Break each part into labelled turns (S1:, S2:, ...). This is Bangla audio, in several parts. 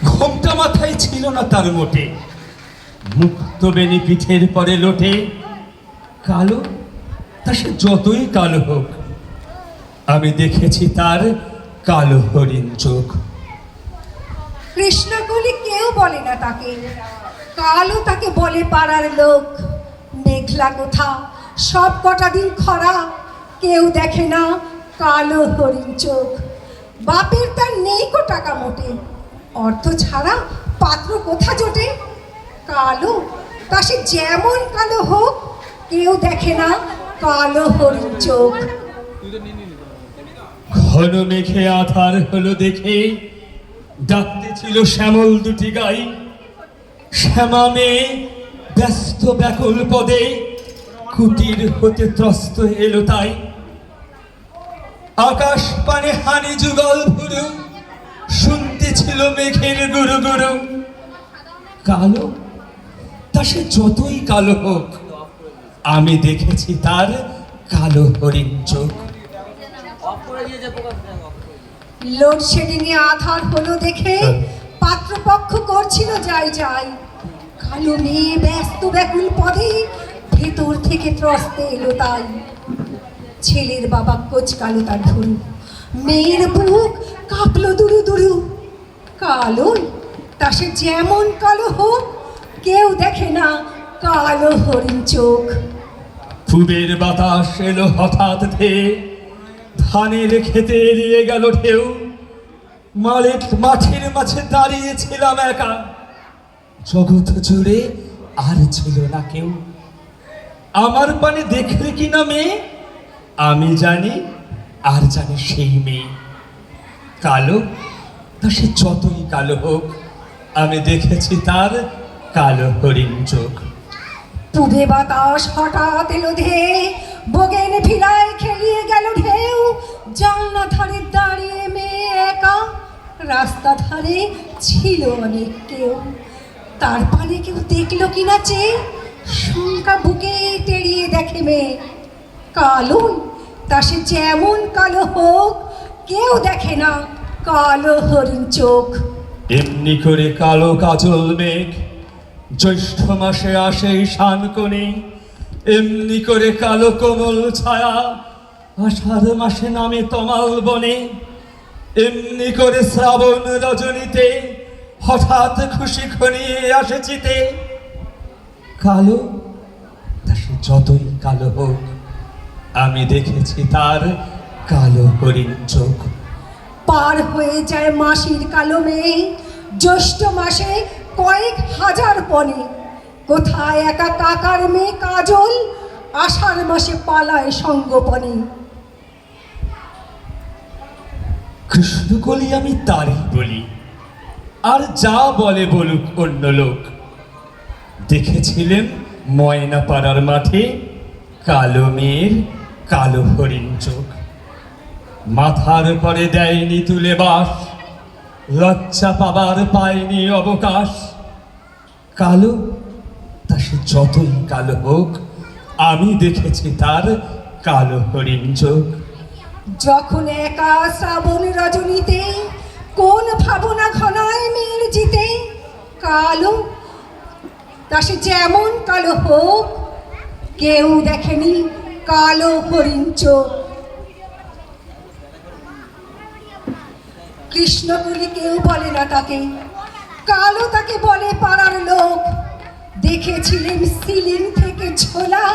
S1: ঘোমটা মাথায় ছিল না তার মোটে, মুক্ত বেনি পিঠের পরে লোটে। কালো, তা সে যতই কালো হোক, আমি দেখেছি তার কালো হরিণ চোখ।
S2: কৃষ্ণকলি কেউ বলে না তাকে, কালো তাকে বলে পাড়ার লোক। মেঘলা কোথা, সব কটা দিন খরা, কেউ দেখে না কালো হরিণ চোখ। বাপের তার নেই কো টাকা মোটে, অর্থ ছাড়া পাত্র কোথা জোটে। কালো, তা সে যেমন কালো হোক, কেউ দেখে না কালো হরিণ চোখ।
S1: ঘন মেঘে আধার হলো দেখে, ডাকতে ছিল শ্যামল দুটি গাই। শ্যামা মেয়ে ব্যস্ত ব্যাকুল পদে, কুটির হতে ত্রস্ত এলো তাই। আকাশ পানে হানি যুগল ভুরু, শুনতে ছিল মেঘের গুরু গুরু। কালো, তা সে যতই কালো হোক, আমি দেখেছি তার কালো হরিণ চোখ।
S2: লোডশেডিং এ আধার হলো দেখে পাত্রপক্ষ করছিল যাই যাই। কালো মেয়ে ব্যস্ত ব্যাকুল পদে, ভেতর থেকে ত্রস্তে এলো তাই। ছেলের বাবা কোচ কালো তার ধরু, মেয়ের বুক কাঁপলো দুরু দুরু। কালো, তা সে যেমন কালো হোক, কেউ দেখে না কালো হরিণ চোখ।
S1: পূবের বাতাস এলো হঠাৎ ধেয়ে, ধানের খেতে এড়িয়ে গেল ঢেউ। মাঠের মাঝে দাঁড়িয়েছিলাম একা, জগৎ জুড়ে আর ছিল না কেউ। আমার পানে দেখলে কিনা মেয়ে, আমি জানি আর জানি সেই মেয়ে। কালো, তা সে যতই কালো হোক, আমি দেখেছি তার কালো হরিণ চোখ।
S2: পূবে বাতাস হঠাৎ এলো ধেয়ে, বগেন ভিড়ায় খেলিয়ে গেল ঢেউ। জানলা ধারে দাঁড়িয়ে মেয়ে একা, রাস্তা ধারে ছিল অনেক কেউ। তার পানে কেউ দেখলো কিনা চেয়ে, শঙ্কা বুকে টেরিয়ে দেখে মেয়ে। কালো, তা সে যেমন কালো হোক, কেউ দেখে না কালো হরিণ চোখ।
S1: এমনি করে কালো কাজল মেঘ জ্যৈষ্ঠ মাসে আসে শান কোণে। এমনি করে কালো কোমল ছায়া আষাঢ় মাসে নামে তমাল বনে। এমনি করে শ্রাবণ রজনীতে হঠাৎ খুশি ঘনিয়ে আসে চিতে। কালো, তা সে যতই কালো হোক, আমি দেখেছি তার কালো হরিণ চোখ।
S2: পার হয়ে যায় মাসির কালো মেয়ে, জ্যৈষ্ঠ মাসে কয়েক হাজার পণে। কোথায় একা কাকার মেয়ে কাজল, আষাঢ় মাসে পালায় সঙ্গোপনে।
S1: কৃষ্ণকলি আমি তারই বলি, আর যা বলে বলুক অন্য লোক। দেখেছিলেন ময়না পাড়ার মাঠে কালো মেয়ের কালো হরিণ চোখ। মাথার পরে দেয়নি তুলে বাস, লজ্জা পাবার পায়নি অবকাশ। কালো, তা সে যতই কালো হোক, আমি দেখেছি তার কালো হরিণ চোখ।
S2: যখন একা শ্রাবণ রজনীতে, কোন ভাবনা ঘনায় মেয়ের জিতে। কালো, তা সে যেমন কালো হোক, কেউ দেখেনি কালো হরিণ চোখ। কৃষ্ণকলি কেউ বলে না তাকে, কালো তাকে বলে পাড়ার লোক। দেখেছিলেন সিলিং থেকে ঝোলা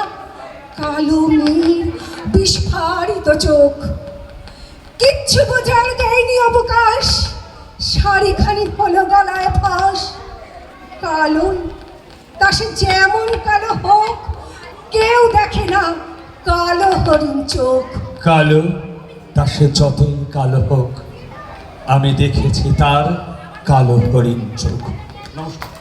S2: কালো মেয়ের বিস্ফারিত চোখ। কিচ্ছু বোঝার দেয়নি অবকাশ, শাড়িখানি হলো গলায় ফাঁস। কালো, তা সে যেমন কালো হোক, কেউ দেখে না কালো হরিণ চোখ।
S1: কালো, তা সে যতই কালো হোক, আমি দেখেছি তার কালো হরিণ চোখ। নমস্কার।